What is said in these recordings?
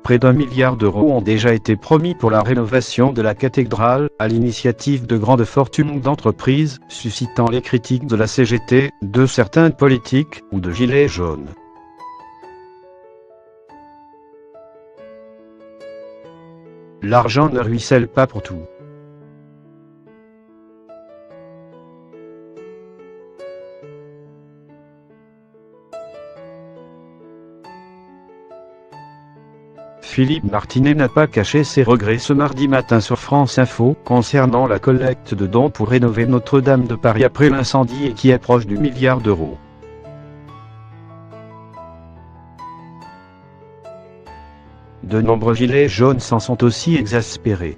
Près d'1 milliard d'euros ont déjà été promis pour la rénovation de la cathédrale, à l'initiative de grandes fortunes d'entreprises, suscitant les critiques de la CGT, de certains politiques ou de gilets jaunes. L'argent ne ruisselle pas pour tout. Philippe Martinez n'a pas caché ses regrets ce mardi matin sur France Info concernant la collecte de dons pour rénover Notre-Dame de Paris après l'incendie et qui approche du milliard d'euros. De nombreux gilets jaunes s'en sont aussi exaspérés.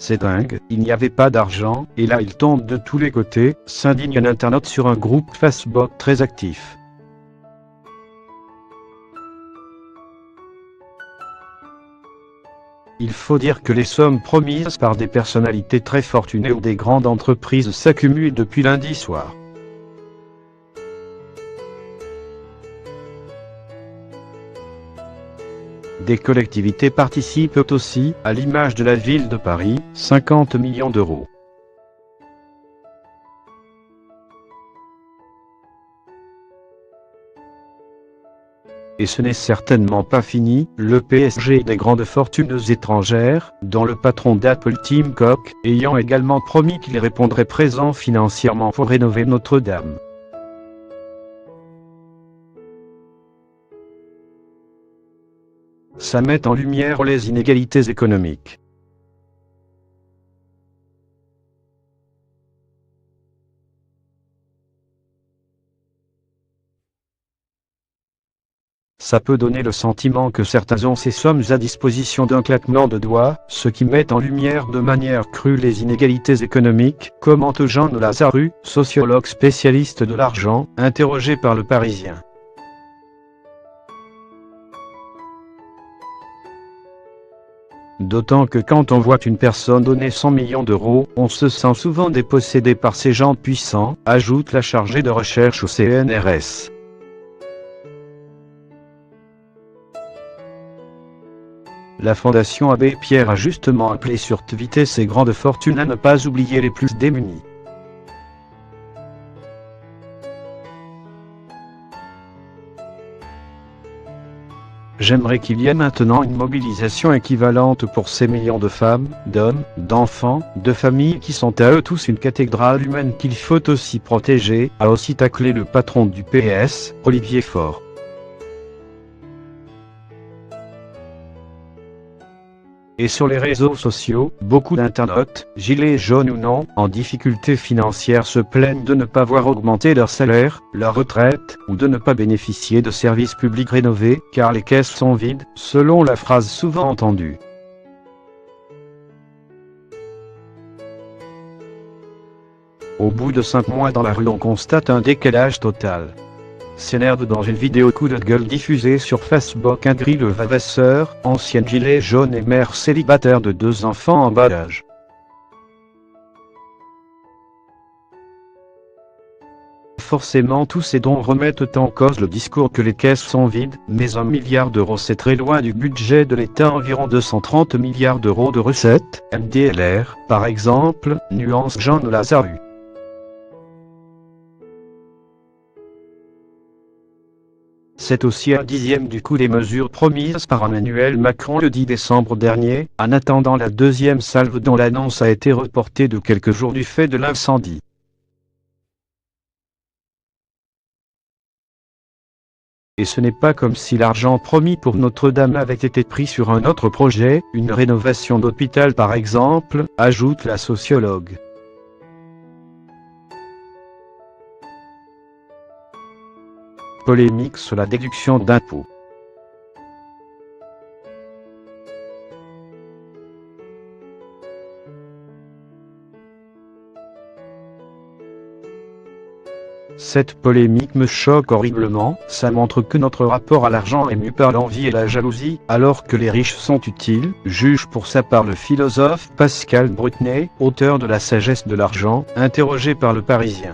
C'est dingue, il n'y avait pas d'argent, et là il tombe de tous les côtés, s'indigne un internaute sur un groupe Facebook très actif. Il faut dire que les sommes promises par des personnalités très fortunées ou des grandes entreprises s'accumulent depuis lundi soir. Des collectivités participent aussi, à l'image de la ville de Paris, 50 millions d'euros. Et ce n'est certainement pas fini, le PSG et des grandes fortunes étrangères, dont le patron d'Apple Tim Cook, ayant également promis qu'il répondrait présent financièrement pour rénover Notre-Dame. Ça met en lumière les inégalités économiques. Ça peut donner le sentiment que certains ont ces sommes à disposition d'un claquement de doigts, ce qui met en lumière de manière crue les inégalités économiques, commente Jean Lazaru, sociologue spécialiste de l'argent, interrogé par Le Parisien. D'autant que quand on voit une personne donner 100 millions d'euros, on se sent souvent dépossédé par ces gens puissants, ajoute la chargée de recherche au CNRS. La Fondation Abbé Pierre a justement appelé sur Twitter ces grandes fortunes à ne pas oublier les plus démunis. J'aimerais qu'il y ait maintenant une mobilisation équivalente pour ces millions de femmes, d'hommes, d'enfants, de familles qui sont à eux tous une cathédrale humaine qu'il faut aussi protéger, a aussi taclé le patron du PS, Olivier Faure. Et sur les réseaux sociaux, beaucoup d'internautes, gilets jaunes ou non, en difficulté financière se plaignent de ne pas voir augmenter leur salaire, leur retraite, ou de ne pas bénéficier de services publics rénovés, car les caisses sont vides, selon la phrase souvent entendue. Au bout de 5 mois dans la rue, on constate un décalage total. S'énerve dans une vidéo coup de gueule diffusée sur Facebook Ingrid Levavasseur, ancienne gilet jaune et mère célibataire de 2 enfants en bas âge. Forcément tous ces dons remettent en cause le discours que les caisses sont vides, mais 1 milliard d'euros c'est très loin du budget de l'État, environ 230 milliards d'euros de recettes, MDLR, par exemple, nuance Jean Lazaru. C'est aussi un dixième du coût des mesures promises par Emmanuel Macron le 10 décembre dernier, en attendant la deuxième salve dont l'annonce a été reportée de quelques jours du fait de l'incendie. Et ce n'est pas comme si l'argent promis pour Notre-Dame avait été pris sur un autre projet, une rénovation d'hôpital par exemple, ajoute la sociologue. Polémique sur la déduction d'impôts. Cette polémique me choque horriblement, ça montre que notre rapport à l'argent est mu par l'envie et la jalousie, alors que les riches sont utiles, juge pour sa part le philosophe Pascal Bruckner, auteur de La sagesse de l'argent, interrogé par Le Parisien.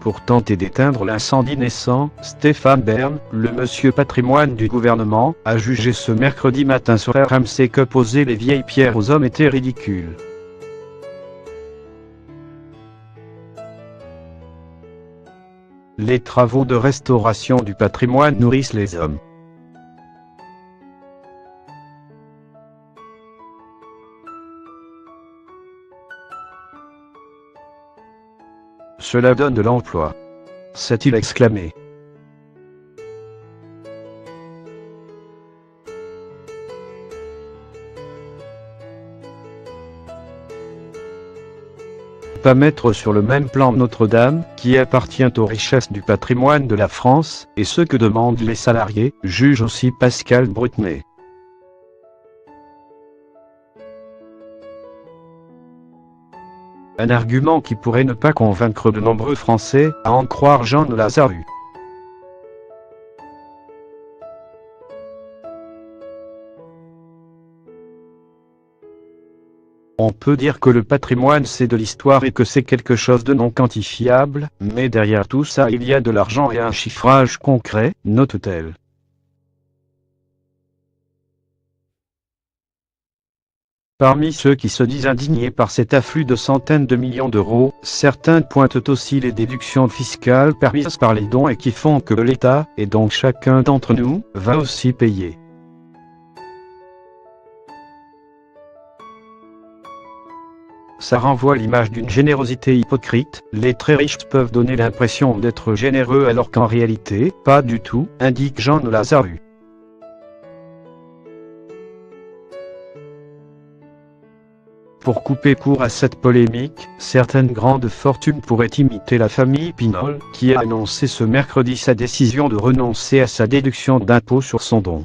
Pour tenter d'éteindre l'incendie naissant, Stéphane Bern, le monsieur patrimoine du gouvernement, a jugé ce mercredi matin sur RMC que poser les vieilles pierres aux hommes était ridicule. Les travaux de restauration du patrimoine nourrissent les hommes. Cela donne de l'emploi, s'est-il exclamé. Pas mettre sur le même plan Notre-Dame, qui appartient aux richesses du patrimoine de la France, et ce que demandent les salariés, juge aussi Pascal Bruckner. Un argument qui pourrait ne pas convaincre de nombreux Français, à en croire Jean de Lazarus. On peut dire que le patrimoine c'est de l'histoire et que c'est quelque chose de non quantifiable, mais derrière tout ça il y a de l'argent et un chiffrage concret, note-t-elle. Parmi ceux qui se disent indignés par cet afflux de centaines de millions d'euros, certains pointent aussi les déductions fiscales permises par les dons et qui font que l'État, et donc chacun d'entre nous, va aussi payer. Ça renvoie l'image d'une générosité hypocrite, les très riches peuvent donner l'impression d'être généreux alors qu'en réalité, pas du tout, indique Jean de Lazarus. Pour couper court à cette polémique, certaines grandes fortunes pourraient imiter la famille Pinault, qui a annoncé ce mercredi sa décision de renoncer à sa déduction d'impôt sur son don.